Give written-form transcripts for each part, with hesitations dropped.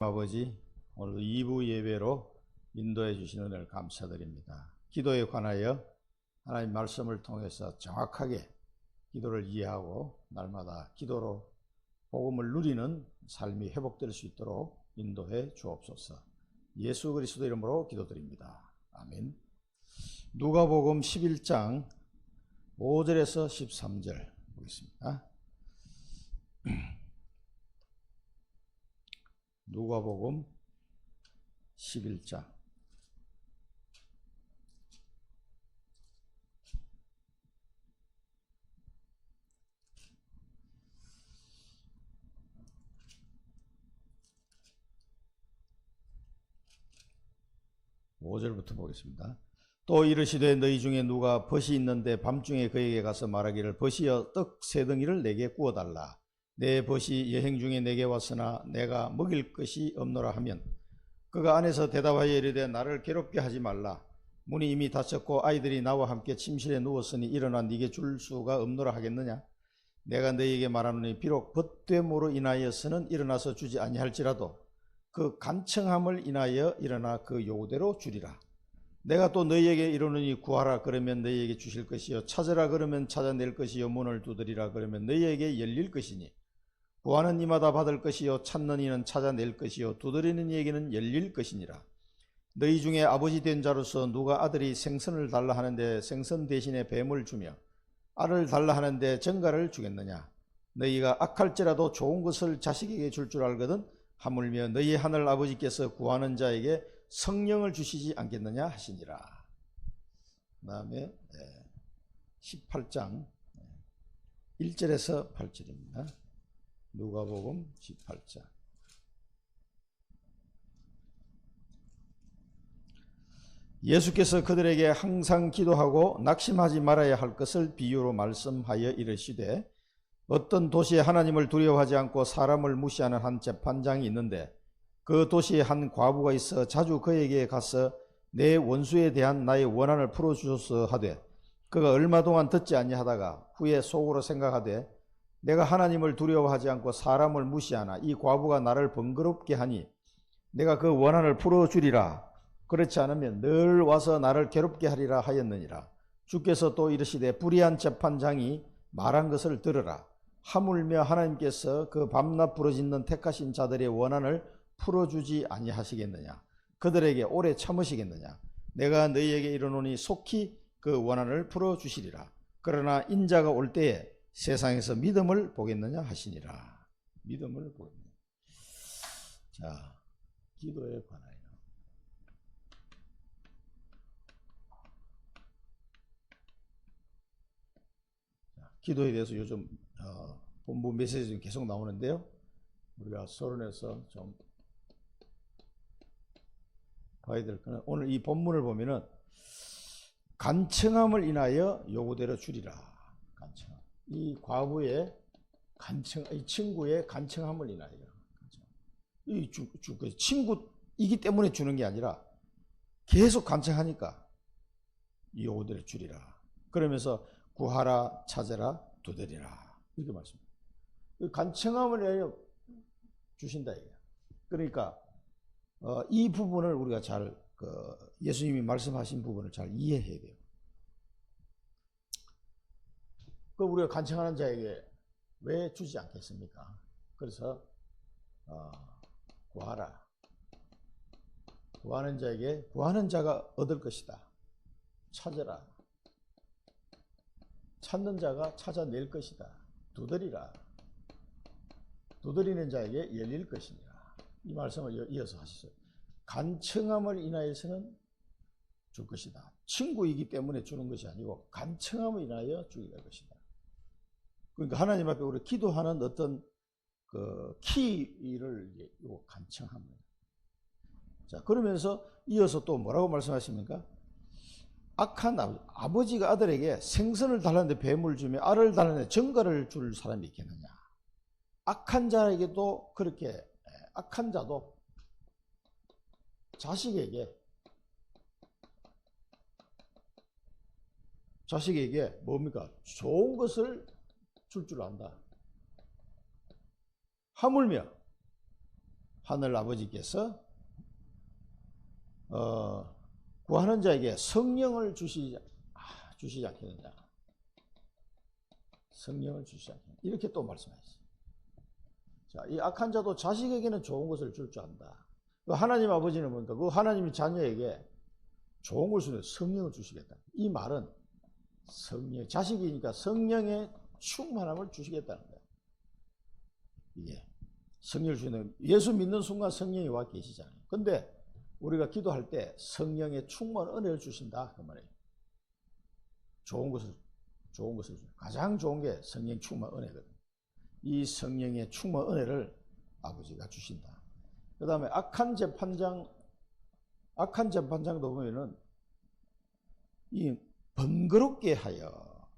아버지, 오늘도 2부 예배로 인도해 주신 은혜를 감사드립니다. 기도에 관하여 하나님 말씀을 통해서 정확하게 기도를 이해하고 날마다 기도로 복음을 누리는 삶이 회복될 수 있도록 인도해 주옵소서. 예수 그리스도 이름으로 기도드립니다. 아멘. 누가복음 11장 5절에서 13절 보겠습니다. 누가복음 11장 5절부터 보겠습니다. 또 이르시되 너희 중에 누가 벗이 있는데 밤중에 그에게 가서 말하기를 벗이여 떡 세 덩이를 내게 구워달라. 내 벗이 여행 중에 내게 왔으나 내가 먹일 것이 없노라 하면 그가 안에서 대답하여 이르되 나를 괴롭게 하지 말라. 문이 이미 닫혔고 아이들이 나와 함께 침실에 누웠으니 일어나 네게 줄 수가 없노라 하겠느냐. 내가 너희에게 말하노니 비록 벗됨으로 인하여서는 일어나서 주지 아니할지라도 그 간청함을 인하여 일어나 그 요구대로 주리라. 내가 또 너희에게 이르노니 구하라 그러면 너희에게 주실 것이요 찾으라 그러면 찾아낼 것이요 문을 두드리라 그러면 너희에게 열릴 것이니 구하는 이마다 받을 것이요 찾는 이는 찾아낼 것이요 두드리는 이에게는 열릴 것이니라. 너희 중에 아버지 된 자로서 누가 아들이 생선을 달라 하는데 생선 대신에 뱀을 주며 알을 달라 하는데 정갈을 주겠느냐. 너희가 악할지라도 좋은 것을 자식에게 줄 줄 알거든 하물며 너희 하늘 아버지께서 구하는 자에게 성령을 주시지 않겠느냐 하시니라. 그 다음에 18장 1절에서 8절입니다. 누가복음 18장. 예수께서 그들에게 항상 기도하고 낙심하지 말아야 할 것을 비유로 말씀하여 이르시되 어떤 도시에 하나님을 두려워하지 않고 사람을 무시하는 한 재판장이 있는데 그 도시에 한 과부가 있어 자주 그에게 가서 내 원수에 대한 나의 원한을 풀어주소서 하되 그가 얼마 동안 듣지 아니하다가 후에 속으로 생각하되 내가 하나님을 두려워하지 않고 사람을 무시하나 이 과부가 나를 번거롭게 하니 내가 그 원한을 풀어주리라. 그렇지 않으면 늘 와서 나를 괴롭게 하리라 하였느니라. 주께서 또 이르시되 불의한 재판장이 말한 것을 들으라. 하물며 하나님께서 그 밤낮 부르짖는 택하신 자들의 원한을 풀어주지 아니하시겠느냐. 그들에게 오래 참으시겠느냐. 내가 너희에게 이르노니 속히 그 원한을 풀어주시리라. 그러나 인자가 올 때에 세상에서 믿음을 보겠느냐 하시니라. 믿음을 보겠느냐. 자, 기도에 관하여 기도에 대해서 요즘 본부 메시지 계속 나오는데요. 우리가 서론에서 좀 봐야 될 거는 오늘 이 본문을 보면은 간청함을 인하여 요구대로 주리라. 간청. 이 과부의 간청, 이 친구의 간청함을 인하여. 이 친구이기 때문에 주는 게 아니라 계속 간청하니까 요구대로 주리라. 그러면서 구하라, 찾아라, 두드리라. 이렇게 말씀합니다. 간청함을 인하여 주신다 이게. 그러니까 이 부분을 우리가 잘 예수님이 말씀하신 부분을 잘 이해해야 돼요. 우리가 간청하는 자에게 왜 주지 않겠습니까? 그래서 구하라. 구하는 자에게 구하는 자가 얻을 것이다. 찾으라. 찾는 자가 찾아낼 것이다. 두드리라. 두드리는 자에게 열릴 것이니라. 이 말씀을 이어서 하셨어요. 간청함을 인하여서는 줄 것이다. 친구이기 때문에 주는 것이 아니고 간청함을 인하여 주게 될 것이다. 그러니까 하나님 앞에 우리 기도하는 어떤 그 키를 요 간청함을. 자, 그러면서 이어서 또 뭐라고 말씀하십니까? 악한 아버지가 아들에게 생선을 달라는데 뱀을 주며 알을 달라는데 정갈을 줄 사람이 있겠느냐. 악한 자에게도 그렇게 악한 자도 자식에게 뭡니까? 좋은 것을 줄 줄 안다. 하물며 하늘 아버지께서 구하는 자에게 성령을 주시지 않겠느냐. 성령을 주시지 않겠느냐. 이렇게 또 말씀하셨어요. 자, 이 악한 자도 자식에게는 좋은 것을 줄 줄 안다. 그 하나님 아버지는 뭔가 그 하나님이 자녀에게 좋은 것을 성령을 주시겠다. 이 말은 성령, 자식이니까 성령의 충만함을 주시겠다는 거예요. 이게 성령을 주시는, 예수 믿는 순간 성령이 와 계시잖아요. 근데 우리가 기도할 때 성령의 충만 은혜를 주신다 그 말이에요. 좋은 것을 가장 좋은 게 성령 충만 은혜거든요. 이 성령의 충만 은혜를 아버지가 주신다. 그 다음에 악한 재판장도 보면은 이 번거롭게 하여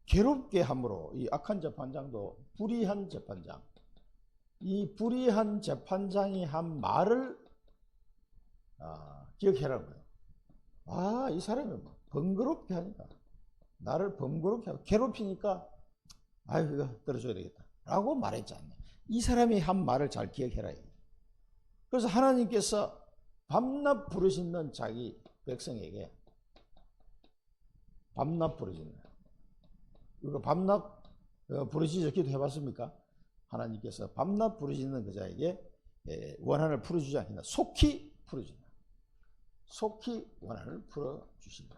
괴롭게 함으로, 이 악한 재판장도 불의한 재판장, 이 불의한 재판장이 한 말을 기억해라는 거예요. 이 사람이 번거롭게 하니까, 나를 번거롭게 하고 괴롭히니까 이거 들어줘야 되겠다 라고 말했지 않냐. 이 사람이 한 말을 잘 기억해라. 그래서 하나님께서 밤낮 부르짖는 자기 백성에게, 밤낮 부르짖는, 이거 밤낮 부르짖어 기도해 봤습니까? 하나님께서 밤낮 부르짖는 그 자에게 원한을 풀어주지 않겠나. 속히 풀어준다. 속히 원한을 풀어주신다.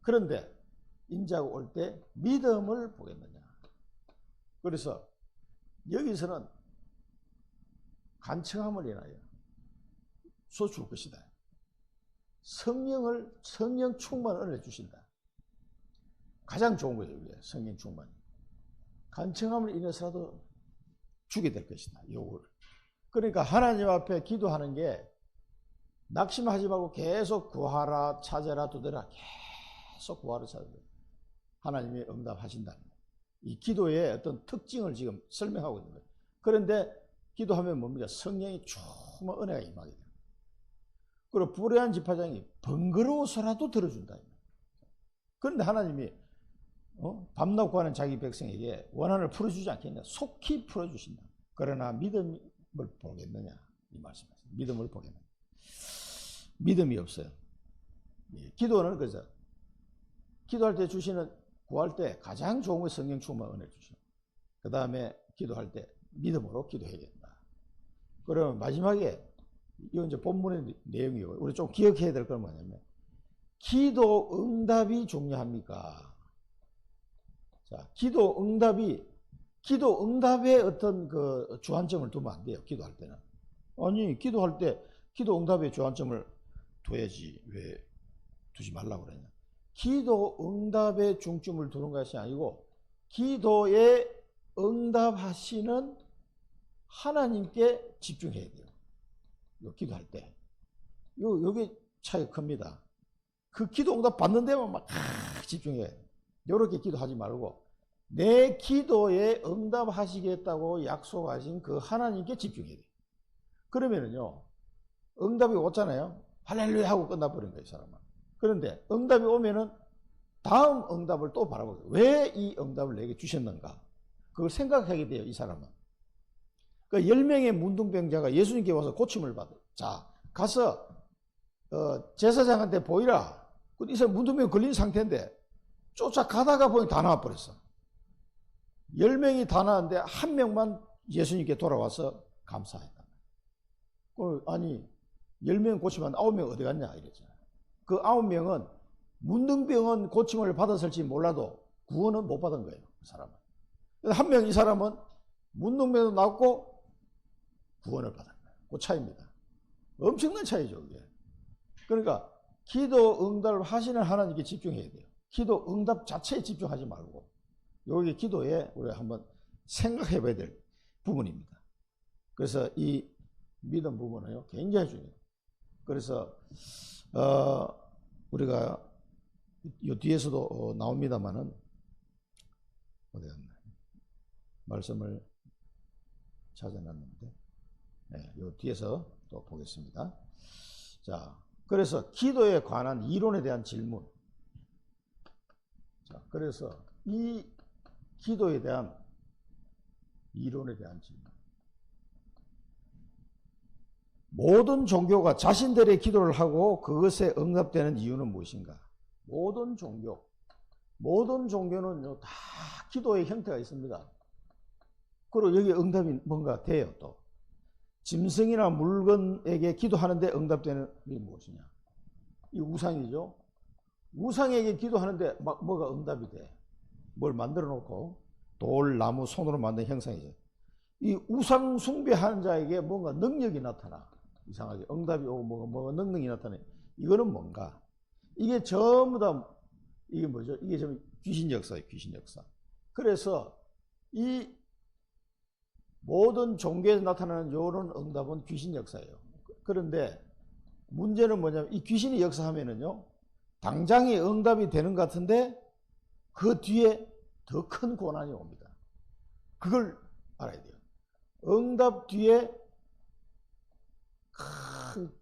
그런데 인자가 올 때 믿음을 보겠느냐. 그래서 여기서는 간청함을 인하여 줄 것이다. 성령 충만 은혜를 주신다. 가장 좋은 거죠. 성령 충만. 간청함을 인해서라도 주게 될 것이다. 요구를. 그러니까 하나님 앞에 기도하는 게 낙심하지 말고 계속 구하라, 찾아라, 두드려라. 계속 구하라, 찾아라. 하나님이 응답하신다는 거예요. 이 기도의 어떤 특징을 지금 설명하고 있는 거예요. 그런데 기도하면 뭡니까? 성령이 충만 은혜가 임하게 돼요. 그리고 불의한 집화장이 번거로워서라도 들어준다. 그런데 하나님이 밤낮 구하는 자기 백성에게 원한을 풀어주지 않겠냐. 속히 풀어주신다. 그러나 믿음을 보겠느냐. 이 말씀이에요. 믿음을 보겠느냐. 믿음이 없어요. 기도는 그래서 기도할 때 주시는, 구할 때 가장 좋은 게 성령 충만 은혜를 주시고, 그 다음에 기도할 때 믿음으로 기도해야 된다. 그러면 마지막에, 이건 이제 본문의 내용이고, 우리 좀 기억해야 될 건 뭐냐면, 기도 응답이 중요합니까? 자, 기도 응답에 어떤 그 주안점을 두면 안 돼요. 기도할 때는. 아니, 기도할 때 기도 응답에 주안점을 둬야지. 왜 두지 말라고 그러냐. 기도 응답에 중점을 두는 것이 아니고, 기도에 응답하시는 하나님께 집중해야 돼요. 기도할 때. 여기 차이가 큽니다. 그 기도 응답 받는 데만 막 집중해야 돼요. 이렇게 기도하지 말고, 내 기도에 응답하시겠다고 약속하신 그 하나님께 집중해야 돼요. 그러면은요, 응답이 오잖아요. 할렐루야 하고 끝나버린 거예요, 사람은. 그런데 응답이 오면은 다음 응답을 또 바라보고, 왜 이 응답을 내게 주셨는가? 그걸 생각하게 돼요, 이 사람은. 그 10명의 문둥병자가 예수님께 와서 고침을 받아요. 자, 가서 제사장한테 보이라. 이 사람 문둥병 걸린 상태인데 쫓아가다가 보니 다 나와버렸어. 10명이 다 나왔는데 한 명만 예수님께 돌아와서 감사했다. 아니 10명 고침한 9명 어디 갔냐 이랬잖아요. 그 9명은 문둥병은 고침을 받았을지 몰라도 구원은 못 받은 거예요. 그 사람은. 한 명, 이 사람은 문둥병도 낫고 구원을 받은 거예요. 그 차이입니다. 엄청난 차이죠. 그게. 그러니까 기도 응답을 하시는 하나님께 집중해야 돼요. 기도 응답 자체에 집중하지 말고, 여기 기도에 우리가 한번 생각해 봐야 될 부분입니다. 그래서 이 믿음 부분은요, 굉장히 중요해요. 그래서 우리가 이 뒤에서도 나옵니다만은, 어디 갔나? 말씀을 찾아놨는데, 네, 이 뒤에서 또 보겠습니다. 자, 그래서 기도에 관한 이론에 대한 질문. 자, 그래서 이 기도에 대한 이론에 대한 질문. 모든 종교가 자신들의 기도를 하고 그것에 응답되는 이유는 무엇인가? 모든 종교는요, 다 기도의 형태가 있습니다. 그리고 여기 응답이 뭔가 돼요, 또. 짐승이나 물건에게 기도하는데 응답되는 게 무엇이냐? 이 우상이죠. 우상에게 기도하는데 뭐가 응답이 돼. 뭘 만들어 놓고 돌, 나무, 손으로 만든 형상이죠. 이 우상 숭배하는 자에게 뭔가 능력이 나타나. 이상하게 응답이 오고 뭐가 능력이 나타나. 이거는 뭔가? 이게 전부 다 이게 뭐죠? 이게 전부 귀신 역사예요, 귀신 역사. 그래서 이 모든 종교에서 나타나는 이런 응답은 귀신 역사예요. 그런데 문제는 뭐냐면 이 귀신이 역사하면은요, 당장에 응답이 되는 것 같은데 그 뒤에 더 큰 고난이 옵니다. 그걸 알아야 돼요. 응답 뒤에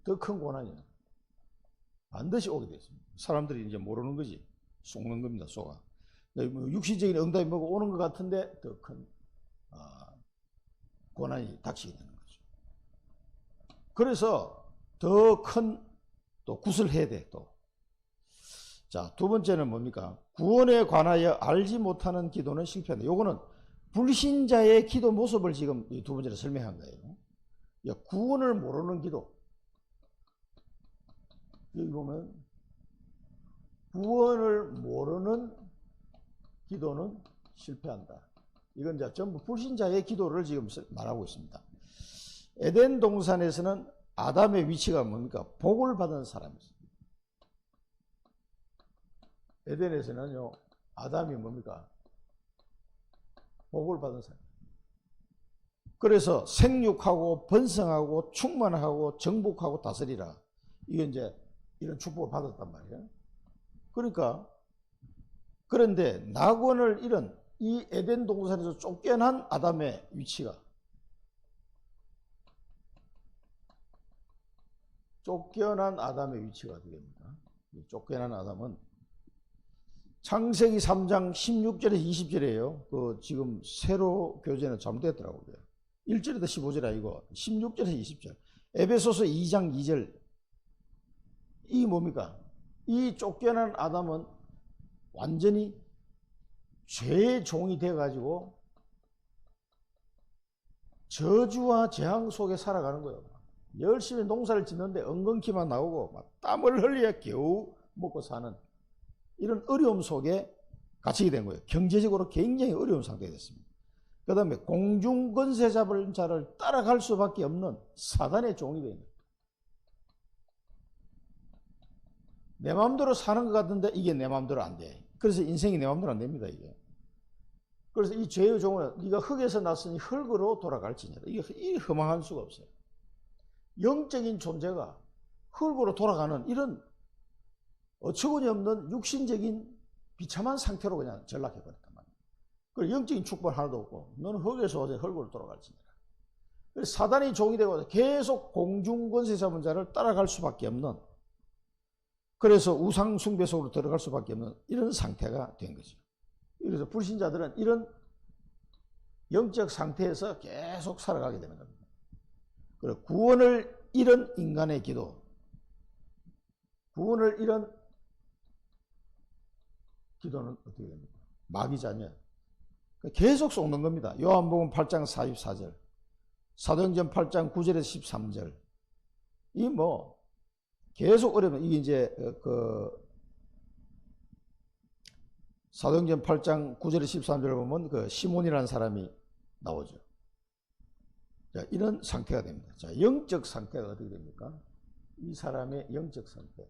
더 큰 고난이 반드시 오게 되어 있습니다. 사람들이 이제 모르는 거지. 속는 겁니다, 속아. 육신적인 응답이 뭐가 오는 것 같은데 더 큰 고난이 닥치게 되는 거죠. 그래서 더 큰 또 굿을 해야 돼, 또. 자, 두 번째는 뭡니까? 구원에 관하여 알지 못하는 기도는 실패한다. 요거는 불신자의 기도 모습을 지금 두 번째로 설명한 거예요. 구원을 모르는 기도. 여기 보면 구원을 모르는 기도는 실패한다. 이건 이제 전부 불신자의 기도를 지금 말하고 있습니다. 에덴 동산에서는 아담의 위치가 뭡니까? 복을 받은 사람이었습니다. 에덴에서는요, 아담이 뭡니까? 복을 받은 사람. 그래서 생육하고 번성하고 충만하고 정복하고 다스리라. 이게 이제 이런 축복을 받았단 말이에요. 그러니까 그런데 낙원을 잃은 이 에덴 동산에서 쫓겨난 아담의 위치가, 쫓겨난 아담의 위치가 어떻게 됩니까? 쫓겨난 아담은 창세기 3장 16절에서 20절이에요. 그 지금 새로 교재는 잘못됐더라고요. 1절에서 15절 아니고 16절에서 20절. 에베소서 2장 2절. 이 뭡니까? 이 쫓겨난 아담은 완전히 죄의 종이 돼가지고 저주와 재앙 속에 살아가는 거예요. 열심히 농사를 짓는데 엉겅퀴만 나오고 막 땀을 흘려야 겨우 먹고 사는 이런 어려움 속에 갇히게 된 거예요. 경제적으로 굉장히 어려운 상태가 됐습니다. 그 다음에 공중 권세 잡을 자를 따라갈 수밖에 없는 사단의 종이 되는 거예요. 내 마음대로 사는 것 같은데 이게 내 마음대로 안 돼. 그래서 인생이 내 마음대로 안 됩니다, 이게. 그래서 이 죄의 종은 네가 흙에서 났으니 흙으로 돌아갈지니라. 이게 허망할 수가 없어요. 영적인 존재가 흙으로 돌아가는 이런 어처구니 없는 육신적인 비참한 상태로 그냥 전락해버렸단 말이에요. 그리고 영적인 축복 하나도 없고 너는 흙에서 오제 흙으로 돌아갈지니라. 그래서 사단이 종이 되고 계속 공중권세 잡은 자를 따라갈 수밖에 없는, 그래서 우상 숭배 속으로 들어갈 수밖에 없는 이런 상태가 된 거죠. 그래서 불신자들은 이런 영적 상태에서 계속 살아가게 되는 겁니다. 그리고 구원을 잃은 인간의 기도, 구원을 잃은 기도는 어떻게 됩니까? 마귀 자녀. 계속 속는 겁니다. 요한복음 8장 44절, 사도행전 8장 9절에서 13절. 이 뭐 계속 어려면 이게 이제 사도행전 8장 9절에서 13절을 보면 그 시몬이라는 사람이 나오죠. 자, 이런 상태가 됩니다. 자, 영적 상태가 어떻게 됩니까? 이 사람의 영적 상태.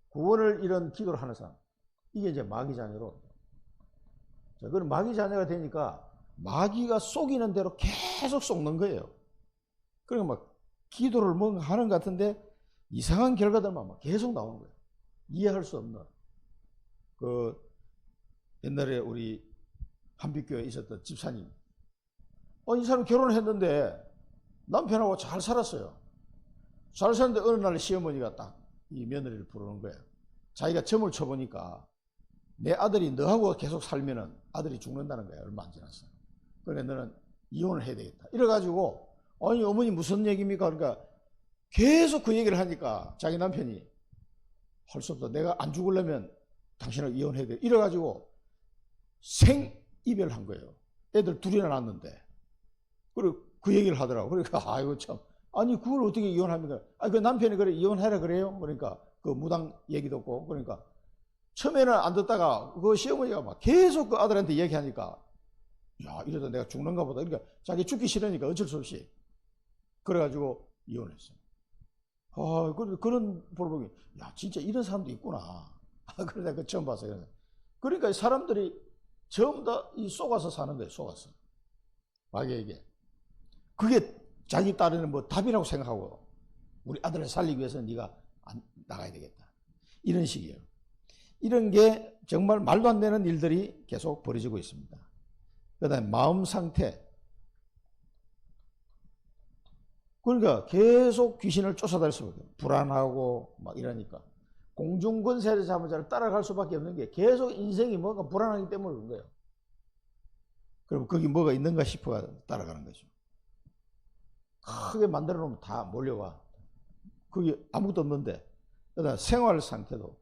구원을 잃은 기도를 하는 사람. 이게 이제 마귀 자녀로. 자, 그럼 마귀 자녀가 되니까 마귀가 속이는 대로 계속 속는 거예요. 그러니까 막 기도를 뭔가 하는 것 같은데 이상한 결과들만 막 계속 나오는 거예요. 이해할 수 없는. 옛날에 우리 한빛교회에 있었던 집사님. 이 사람 결혼을 했는데 남편하고 잘 살았어요. 잘 살았는데 어느 날 시어머니가 딱 이 며느리를 부르는 거예요. 자기가 점을 쳐보니까 내 아들이 너하고 계속 살면은 아들이 죽는다는 거예요. 얼마 안 지났어. 그래 너는 이혼을 해야 되겠다. 이래가지고 아니 어머니 무슨 얘기입니까? 그러니까 계속 그 얘기를 하니까 자기 남편이 할 수 없다. 내가 안 죽으려면 당신을 이혼해야 돼. 이래가지고 생이별한 거예요. 애들 둘이나 낳았는데. 그리고 그 얘기를 하더라고. 그러니까 아이고 참. 아니 그걸 어떻게 이혼합니까? 아 그 남편이 그래 이혼하라 그래요. 그러니까 그 무당 얘기도 없고 그러니까 처음에는 안 듣다가 그 시어머니가 막 계속 그 아들한테 얘기하니까 야 이러다 내가 죽는가 보다. 그러니까 자기 죽기 싫으니까 어쩔 수 없이 그래가지고 이혼했어요. 아 그런 볼보기 야 진짜 이런 사람도 있구나. 그러다 그 처음 봤어요. 그러니까 사람들이 전부 다 이 속아서 사는 거예요. 속아서 마귀에게. 그게 자기 딸에는 뭐 답이라고 생각하고 우리 아들을 살리기 위해서는 네가 나가야 되겠다. 이런 식이에요. 이런 게 정말 말도 안 되는 일들이 계속 벌어지고 있습니다. 그 다음에 마음 상태. 그러니까 계속 귀신을 쫓아다닐 수밖에 없어요. 불안하고 막 이러니까. 공중권세를 잡은 자를 따라갈 수밖에 없는 게 계속 인생이 뭐가 불안하기 때문에 그런 거예요. 그럼 거기 뭐가 있는가 싶어 따라가는 거죠. 크게 만들어 놓으면 다 몰려와. 그게 아무것도 없는데. 그다음 생활 상태도.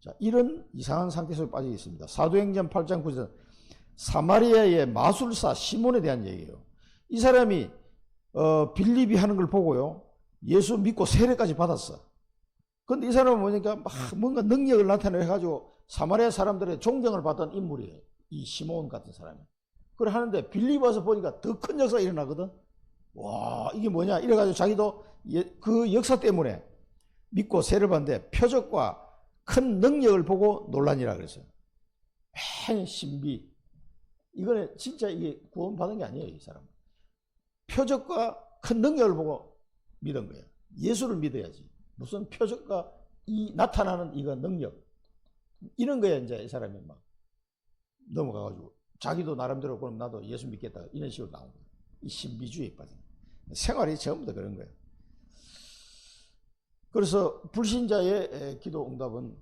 자, 이런 이상한 상태 속에 빠져 있습니다. 사도행전 8장 9절 사마리아의 마술사 시몬에 대한 얘기예요. 이 사람이 빌립이 하는 걸 보고요. 예수 믿고 세례까지 받았어. 근데 이 사람은 뭐니까 막 뭔가 능력을 나타내가지고 사마리아 사람들의 존경을 받던 인물이에요. 이 시몬 같은 사람이. 그걸 하는데 빌립 와서 보니까 더 큰 역사가 일어나거든. 와 이게 뭐냐 이래가지고 자기도 그 역사 때문에 믿고 세례를 받는데 표적과 큰 능력을 보고 논란이라 그랬어요. 맹 신비. 이거는 진짜 이게 구원받은 게 아니에요. 이 사람은. 표적과 큰 능력을 보고 믿은 거예요. 예수를 믿어야지. 무슨 표적과 이 나타나는 이거 능력. 이런 거에 이제 이 사람이 막 넘어가가지고 자기도 나름대로 그럼 나도 예수 믿겠다. 이런 식으로 나온 거예요. 이 신비주의에 빠진 생활이 전부 다 그런 거예요. 그래서 불신자의 기도 응답은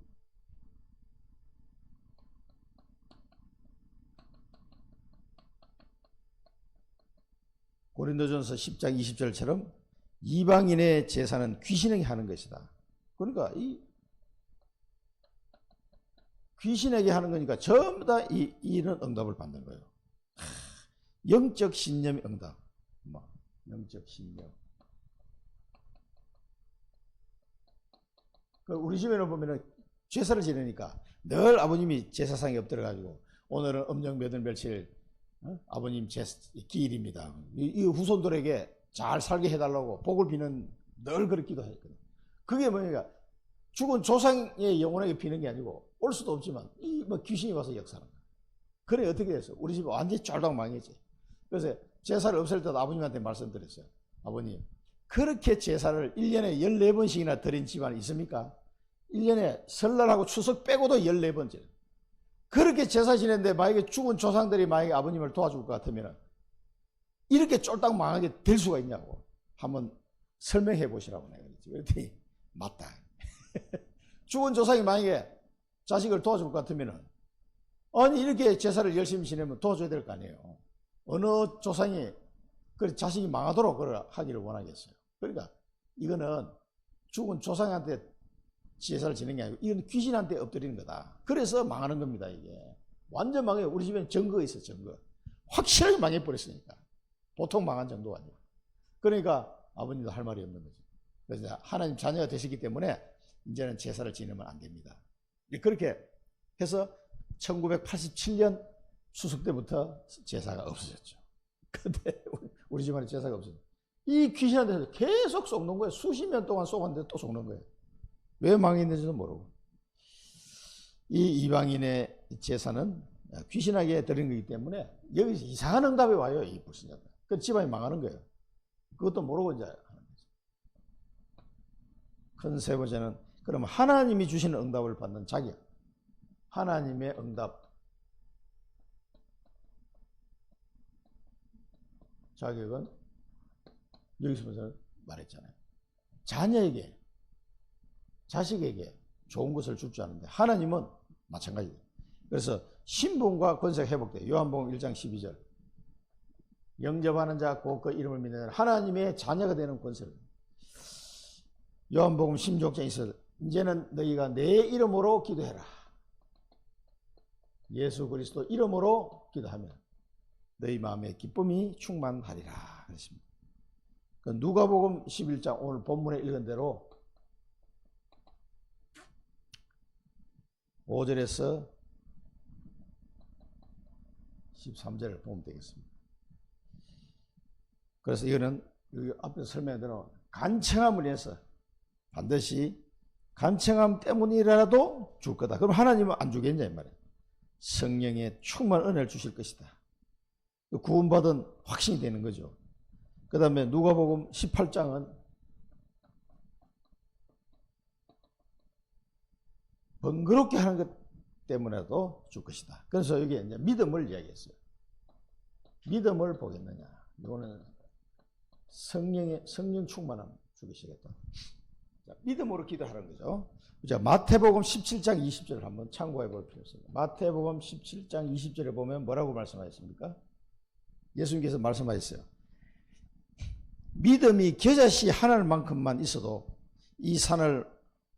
고린도전서 10장 20절처럼 이방인의 제사는 귀신에게 하는 것이다. 그러니까 이 귀신에게 하는 거니까 전부 다 이런 응답을 받는 거예요. 영적 신념 응답. 영적 신념. 우리 집에는 보면은 제사를 지내니까 늘 아버님이 제사상에 엎드려가지고 오늘은 음력 몇월 며칠 아버님 기일입니다. 이 후손들에게 잘 살게 해달라고 복을 비는 늘 그렇게 기도했거든요. 그게 뭐냐면 죽은 조상의 영혼에게 비는 게 아니고 올 수도 없지만 이 뭐 귀신이 와서 역사하는 거야. 그래 어떻게 됐어? 우리 집 완전히 쫄딱 망했지. 그래서 제사를 없앨 때도 아버님한테 말씀드렸어요. 아버님 그렇게 제사를 1년에 14번씩이나 드린 집안이 있습니까? 1년에 설날하고 추석 빼고도 14번째. 그렇게 제사 지냈는데 만약에 죽은 조상들이 만약에 아버님을 도와줄 것 같으면 이렇게 쫄딱 망하게 될 수가 있냐고 한번 설명해 보시라고 내가 그랬지. 그랬더니 맞다. 죽은 조상이 만약에 자식을 도와줄 것 같으면 아니 이렇게 제사를 열심히 지내면 도와줘야 될 거 아니에요. 어느 조상이 그 자식이 망하도록 그걸 하기를 원하겠어요. 그러니까 이거는 죽은 조상한테 제사를 지내는 게 아니고 이건 귀신한테 엎드리는 거다. 그래서 망하는 겁니다. 이게 완전 망해요. 우리 집에는 증거가 있어. 증거. 확실하게 망해버렸으니까. 보통 망한 정도가 아니고. 그러니까 아버님도 할 말이 없는 거죠. 그래서 하나님 자녀가 되시기 때문에 이제는 제사를 지내면 안 됩니다. 그렇게 해서 1987년 추석 때부터 제사가 없어졌죠. 근데 우리 집안에 제사가 없어졌죠. 이 귀신한테 계속 속는 거예요. 수십 년 동안 속았는데 또 속는 거예요. 왜 망했는지도 모르고. 이 이방인의 제사는 귀신에게 드린 거기 때문에 여기서 이상한 응답이 와요. 이 불신자들. 그 집안이 망하는 거예요. 그것도 모르고 이제 하는 거죠. 큰 세 번째는 그럼 하나님이 주시는 응답을 받는 자격. 하나님의 응답. 자격은 여기서 말했잖아요. 자녀에게, 자식에게 좋은 것을 줄 줄 아는데 하나님은 마찬가지예요. 그래서 신분과 권세가 회복돼요. 요한복음 1장 12절. 영접하는 자 곧 그 이름을 믿는 하나님의 자녀가 되는 권세를. 요한복음 16장에 있어 이제는 너희가 내 이름으로 기도해라. 예수 그리스도 이름으로 기도하면 너희 마음에 기쁨이 충만하리라 그랬습니다. 누가복음 11장 오늘 본문에 읽은 대로 5절에서 13절을 보면 되겠습니다. 그래서 이거는 여기 앞에서 설명해드린 간청함을 위해서 반드시 간청함 때문이라도 줄 거다. 그럼 하나님은 안 주겠냐 이 말이에요. 성령의 충만한 은혜를 주실 것이다. 구원받은 확신이 되는 거죠. 그 다음에 누가복음 18장은 번거롭게 하는 것 때문에도 줄 것이다. 그래서 여기 이제 믿음을 이야기했어요. 믿음을 보겠느냐. 이거는 성령 충만함 주시겠다. 자, 믿음으로 기도하는 거죠. 자, 마태복음 17장 20절을 한번 참고해 볼 필요 있습니다. 마태복음 17장 20절에 보면 뭐라고 말씀하셨습니까? 예수님께서 말씀하셨어요. 믿음이 겨자씨 하나만큼만 있어도 이 산을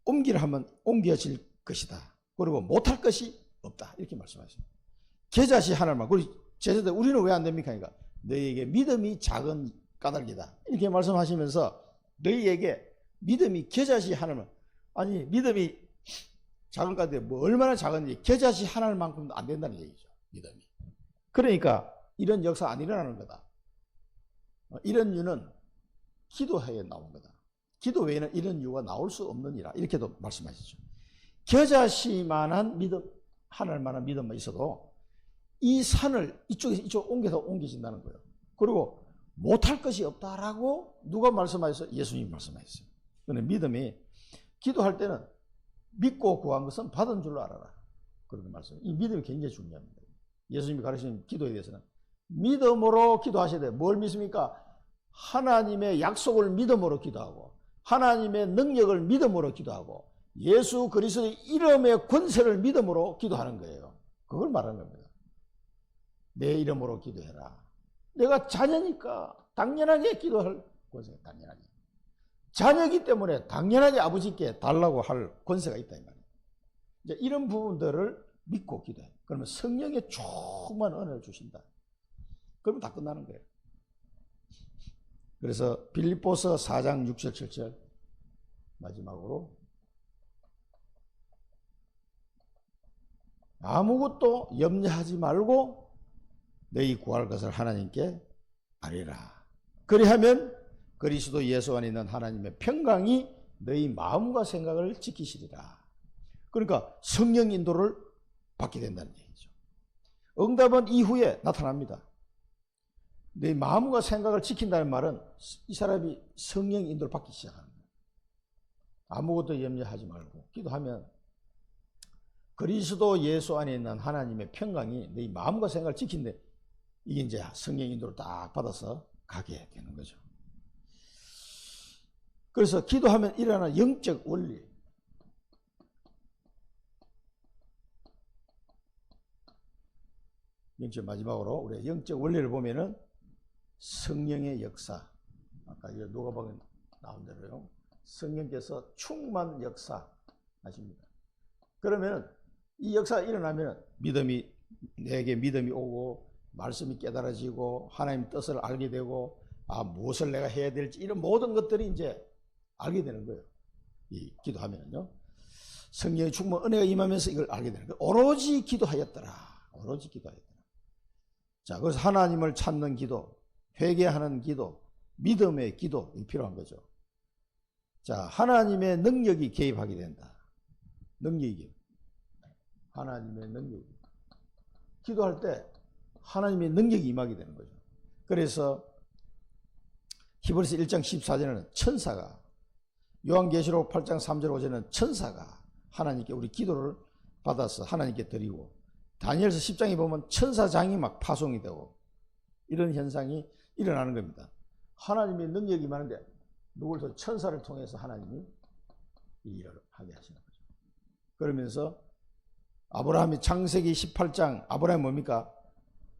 옮기라 하면 옮겨질 것이다. 그리고 못할 것이 없다. 이렇게 말씀하셨습니다. 겨자씨 하나만. 그리고 제자들 우리는 왜 안 됩니까? 그러니까 너희에게 믿음이 작은 까닭이다. 이렇게 말씀하시면서 너희에게 믿음이 겨자씨 하나만. 아니 믿음이 작은 까닭이 뭐 얼마나 작은지 겨자씨 하나만큼도 안 된다는 얘기죠. 믿음이. 그러니까 이런 역사 안 일어나는 거다. 이런 이유는 기도해야 나온 거다. 기도 외에는 이런 이유가 나올 수 없느니라. 이렇게도 말씀하시죠. 겨자씨만한 믿음, 하늘만한 믿음만 있어도 이 산을 이쪽에서 이쪽 옮겨서 옮겨진다는 거예요. 그리고 못할 것이 없다라고 누가 말씀하셨어요? 예수님이 말씀하셨어요. 그런데 믿음이 기도할 때는 믿고 구한 것은 받은 줄로 알아라. 그런 말씀. 이 믿음이 굉장히 중요합니다. 예수님이 가르치는 기도에 대해서는 믿음으로 기도하셔야 돼요. 뭘 믿습니까? 하나님의 약속을 믿음으로 기도하고 하나님의 능력을 믿음으로 기도하고 예수 그리스도의 이름의 권세를 믿음으로 기도하는 거예요. 그걸 말하는 겁니다. 내 이름으로 기도해라. 내가 자녀니까 당연하게 기도할 권세가 당연하게. 자녀이기 때문에 당연하게 아버지께 달라고 할 권세가 있다 이 말이에요. 이제 이런 부분들을 믿고 기도해. 그러면 성령의 충만한 은혜를 주신다. 그러면 다 끝나는 거예요. 그래서 빌립보서 4장 6절 7절 마지막으로 아무것도 염려하지 말고 너희 구할 것을 하나님께 아뢰라. 그리하면 그리스도 예수 안에 있는 하나님의 평강이 너희 마음과 생각을 지키시리라. 그러니까 성령 인도를 받게 된다는 얘기죠. 응답은 이후에 나타납니다. 내 마음과 생각을 지킨다는 말은 이 사람이 성령 인도를 받기 시작하는 거예요. 아무것도 염려하지 말고 기도하면 그리스도 예수 안에 있는 하나님의 평강이 내 마음과 생각을 지킨데 이게 이제 성령 인도를 딱 받아서 가게 되는 거죠. 그래서 기도하면 일어나는 영적 원리. 영적 마지막으로 우리 영적 원리를 보면은 성령의 역사. 아까 누가복음에 나온 대로요. 성령께서 충만 역사 하십니다. 그러면 이 역사가 일어나면 내게 믿음이 오고 말씀이 깨달아지고 하나님 뜻을 알게 되고 무엇을 내가 해야 될지 이런 모든 것들이 이제 알게 되는 거예요. 이 기도하면은요. 성령의 충만 은혜가 임하면서 이걸 알게 되는 거예요. 오로지 기도하였더라. 오로지 기도하였더라. 자, 그래서 하나님을 찾는 기도, 회개하는 기도, 믿음의 기도 이 필요한 거죠. 자, 하나님의 능력이 개입하게 된다. 능력이. 하나님의 능력이. 기도할 때 하나님의 능력이 임하게 되는 거죠. 그래서 히브리서 1장 14절에는 천사가, 요한계시록 8장 3절 5절에는 천사가 하나님께 우리 기도를 받아서 하나님께 드리고, 다니엘서 10장에 보면 천사장이 막 파송이 되고 이런 현상이 일어나는 겁니다. 하나님의 능력이 많은데 누굴 더 천사를 통해서 하나님이 이 일을 하게 하시는 거죠. 그러면서 아브라함이 창세기 18장, 아브라함이 뭡니까?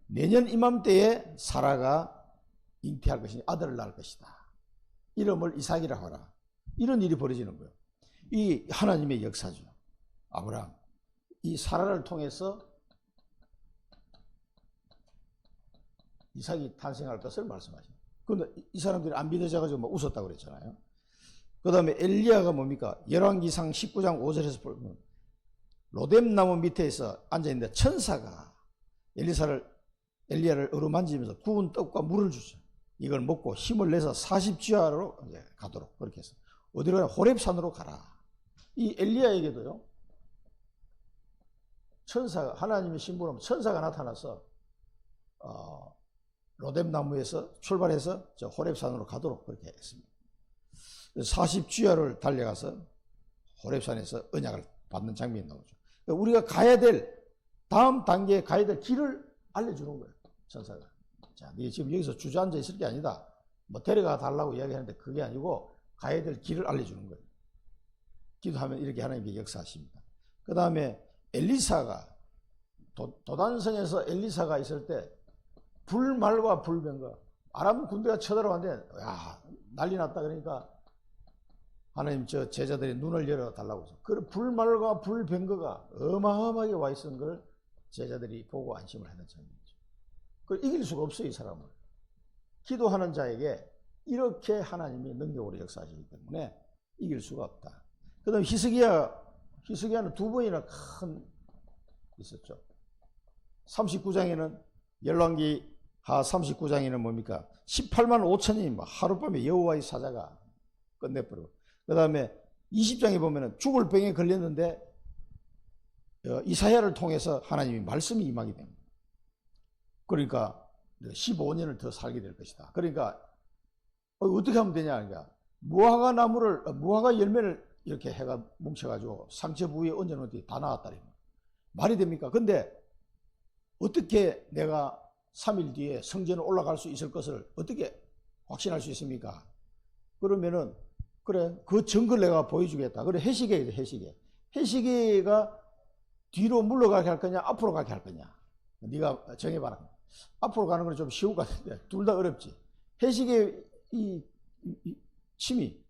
내년 이맘때에 사라가 잉태할 것이니 아들을 낳을 것이다. 이름을 이삭이라고 하라. 이런 일이 벌어지는 거예요. 이 하나님의 역사죠. 아브라함. 이 사라를 통해서 이삭이 탄생할 것을 말씀하시죠. 그런데 이 사람들이 안 믿어져가지고 뭐 웃었다고 그랬잖아요. 그 다음에 엘리야가 뭡니까? 열왕기상 19장 5절에서 보면 로뎀나무 밑에서 앉아있는데 천사가 엘리야를 어루만지면서 구운 떡과 물을 주죠. 이걸 먹고 힘을 내서 40지하로 이제 가도록 그렇게 해서 어디로 가냐? 호렙산으로 가라. 이 엘리야에게도요, 천사가, 하나님의 신부로 천사가 나타나서 로뎀나무에서 출발해서 저 호렙산으로 가도록 그렇게 했습니다. 40지하를 달려가서 호렙산에서 언약을 받는 장면이 나오죠. 우리가 가야 될 다음 단계에 가야 될 길을 알려주는 거예요, 천사가. 자, 네 지금 여기서 주저앉아 있을 게 아니다. 뭐 데려가 달라고 이야기하는데 그게 아니고 가야 될 길을 알려주는 거예요. 기도하면 이렇게 하나님께 역사하십니다. 그 다음에 엘리사가 도단성에서 엘리사가 있을 때 불말과 불병거, 아람 군대가 쳐들어왔는데 야 난리 났다. 그러니까 하나님 저 제자들이 눈을 열어 달라고 해서 그 불말과 불병거가 어마어마하게 와 있는 걸 제자들이 보고 안심을 하는 장면이죠. 그걸 이길 수가 없어요, 이 사람을. 기도하는 자에게 이렇게 하나님이 능력으로 역사하시기 때문에 이길 수가 없다. 그 다음에 히스기야는 두 번이나 큰 있었죠. 39장에는 열왕기하 39장에는 뭡니까? 18만 5천이 하룻밤에 여호와의 사자가 끝내버리고, 그 다음에 20장에 보면은 죽을 병에 걸렸는데 이사야를 통해서 하나님이 말씀이 임하게 됩니다. 그러니까 15년을 더 살게 될 것이다. 그러니까 어떻게 하면 되냐? 그러니까 무화과 열매를 이렇게 해가 뭉쳐가지고 상처 부위에 얹어놓은 다 나왔다. 말이 됩니까? 근데 어떻게 내가 3일 뒤에 성전에 올라갈 수 있을 것을 어떻게 확신할 수 있습니까? 그러면은 그래 그 증거를 내가 보여주겠다. 그래 해시계이죠. 해시계가 뒤로 물러가게 할 거냐 앞으로 가게 할 거냐 네가 정해봐라. 앞으로 가는 건 좀 쉬울 것 같은데 둘 다 어렵지. 해시계 이 침이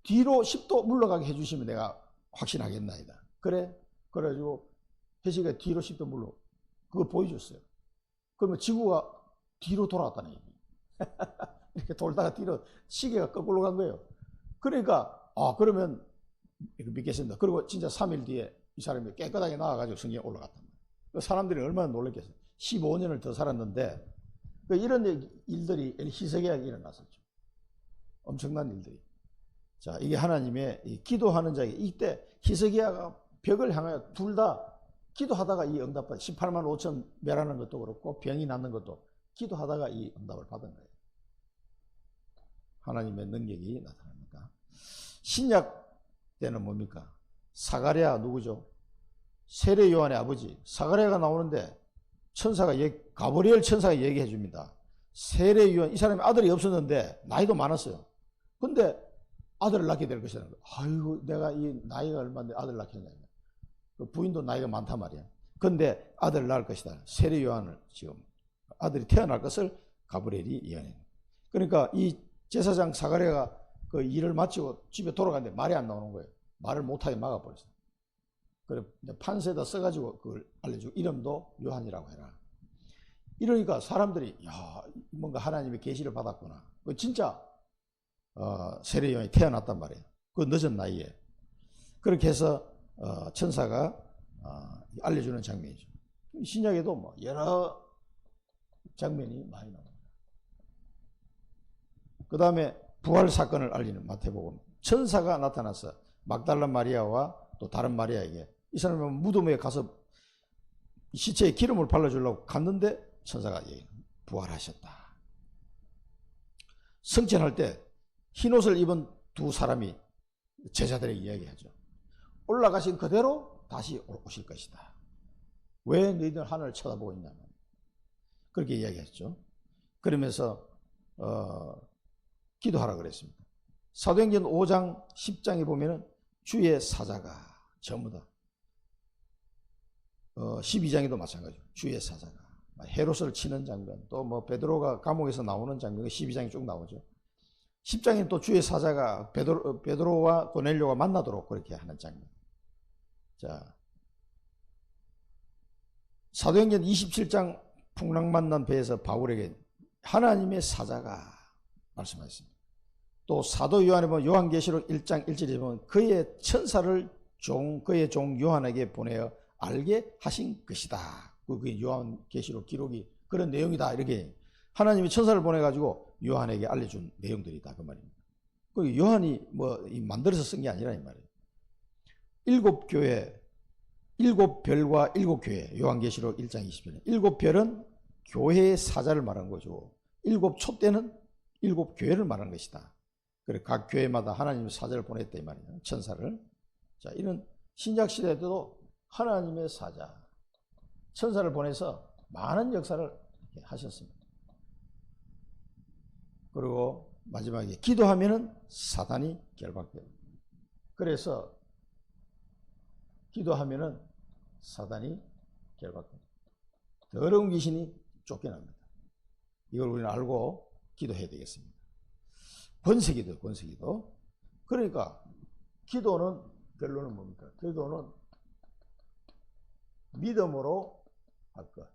뒤로 10도 물러가게 해주시면 내가 확신하겠나이다. 그래가지고 해시계가 뒤로 10도 그걸 보여줬어요. 그러면 지구가 뒤로 돌아왔다는 얘기. 이렇게 돌다가 뒤로 시계가 거꾸로 간 거예요. 그러니까 그러면 믿겠습니다. 그리고 진짜 3일 뒤에 이 사람이 깨끗하게 나와가지고 성경에 올라갔단 말이에요. 사람들이 얼마나 놀랐겠어요. 15년을 더 살았는데 이런 일들이 히스기야에게 일어났었죠. 엄청난 일들이. 자, 이게 하나님의 기도하는 자에게 이때 히스기야가 벽을 향하여 둘 다 기도하다가 이 응답받아 18만 5천 멸하는 것도 그렇고 병이 낫는 것도 기도하다가 이 응답을 받은 거예요. 하나님의 능력이 나타납니다. 신약 때는 뭡니까? 사가랴 누구죠? 세례 요한의 아버지 사가랴가 나오는데 가브리엘 천사가 얘기해 줍니다. 세례 요한, 이 사람이 아들이 없었는데 나이도 많았어요. 근데 아들을 낳게 될 것이라는 거예요. 아이고 내가 이 나이가 얼마인데 아들 낳겠냐. 그 부인도 나이가 많단 말이야. 근데 아들을 낳을 것이다. 세례 요한을 지금 아들이 태어날 것을 가브리엘이 예언해. 그러니까 이 제사장 사가랴가 그 일을 마치고 집에 돌아가는데 말이 안 나오는 거예요. 말을 못하게 막아버렸어요. 그래 판세에다 써가지고 그걸 알려주고 이름도 요한이라고 해라. 이러니까 사람들이 야 뭔가 하나님의 계시를 받았구나. 진짜 세례 요한이 태어났단 말이에요. 그 늦은 나이에. 그렇게 해서 천사가 알려주는 장면이죠. 신약에도 뭐 여러 장면이 많이 나옵니다. 그 다음에 부활 사건을 알리는 마태복음. 천사가 나타나서 막달라 마리아와 또 다른 마리아에게 이 사람은 무덤에 가서 시체에 기름을 발라주려고 갔는데 천사가 부활하셨다. 성천할 때 흰옷을 입은 두 사람이 제자들에게 이야기하죠. 올라가신 그대로 다시 오실 것이다. 왜 너희들 하늘을 쳐다보고 있냐면 그렇게 이야기했죠. 그러면서 기도하라 그랬습니다. 사도행전 5장 10장에 보면은 주의 사자가 전부 다 12장에도 마찬가지죠. 주의 사자가 헤롯을 치는 장면, 또 뭐 베드로가 감옥에서 나오는 장면, 12장이 쭉 나오죠. 10장에 또 주의 사자가 베드로와 고넬료가 만나도록 그렇게 하는 장면. 자, 사도행전 27장 풍랑 만난 배에서 바울에게 하나님의 사자가 말씀하셨습니다. 또 사도 요한에 보면 요한계시록 1장 1절에 보면 그의 천사를 그의 종 요한에게 보내어 알게 하신 것이다. 그 요한계시록 기록이 그런 내용이다. 이렇게 하나님이 천사를 보내가지고 요한에게 알려준 내용들이다. 그 말입니다. 그 요한이 뭐 만들어서 쓴 게 아니라 이 말이에요. 7교회, 7별과 7교회, 요한계시록 1장 20절. 7별은 교회의 사자를 말하는 거죠. 7촛대는 7교회를 말하는 것이다. 그래 각 교회마다 하나님의 사자를 보냈다 이 말이에요. 천사를. 자, 이런 신약 시대에도 하나님의 사자, 천사를 보내서 많은 역사를 하셨습니다. 그리고 마지막에 기도하면은 사단이 결박돼요. 그래서 기도하면은 사단이 결박됩니다. 더러운 귀신이 쫓겨납니다. 이걸 우리는 알고 기도해야 되겠습니다. 권세기도, 권세기도. 그러니까 기도는 결론은 뭡니까? 기도는 믿음으로 할 것.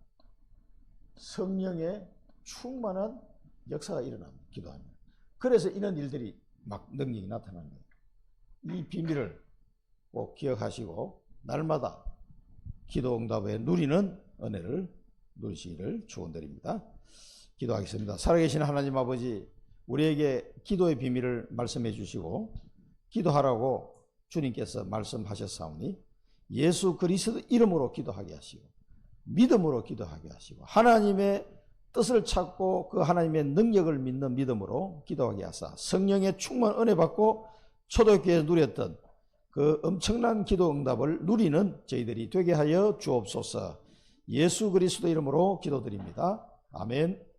성령의 충만한 역사가 일어납니다. 기도하면. 그래서 이런 일들이 막 능력이 나타나는 거예요. 이 비밀을 꼭 기억하시고 날마다 기도 응답에 누리는 은혜를 누리시기를 축원드립니다. 기도하겠습니다. 살아계신 하나님 아버지, 우리에게 기도의 비밀을 말씀해 주시고 기도하라고 주님께서 말씀하셨사오니 예수 그리스도 이름으로 기도하게 하시고 믿음으로 기도하게 하시고 하나님의 뜻을 찾고 그 하나님의 능력을 믿는 믿음으로 기도하게 하사 성령의 충만 은혜 받고 초대교회에서 누렸던 그 엄청난 기도 응답을 누리는 저희들이 되게 하여 주옵소서. 예수 그리스도 이름으로 기도드립니다. 아멘.